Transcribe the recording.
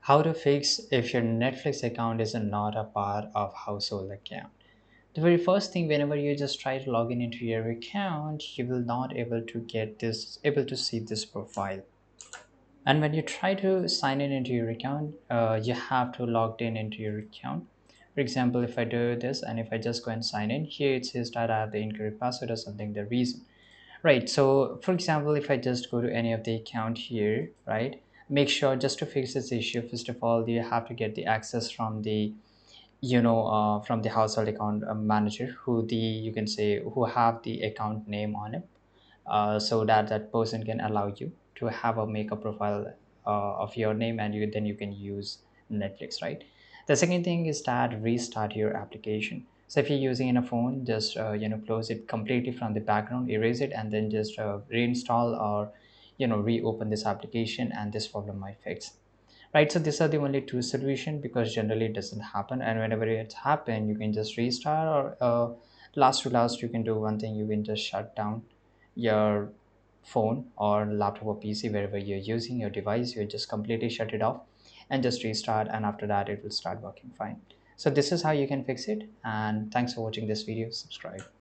How to fix if your Netflix account is not a part of household account. The very first thing, whenever you just try to log in into your account, you will not able to see this profile. And when you try to sign in into your account, you have to log in into your account. For example, if I do this and if I just go and sign in, here it says that I have the incorrect password or something, the reason. Right. So, for example, if I just go to any of the account here, right, make sure just to fix this issue, first of all, you have to get the access from the, from the household account manager, who the, you can say, who have the account name on it, so that that person can allow you to have a make a profile of your name, and you can use Netflix, right? The second thing is that restart your application. So if you're using in a phone, just close it completely from the background, erase it, and then just reinstall or reopen this application, and this problem might fix. Right, so these are the only two solution, because generally it doesn't happen, and whenever it's happen, you can just restart, or last to last, you can do one thing, you can just shut down your phone or laptop or PC, wherever you're using your device, you just completely shut it off and just restart, and after that it will start working fine. So this is how you can fix it, and thanks for watching this video. Subscribe.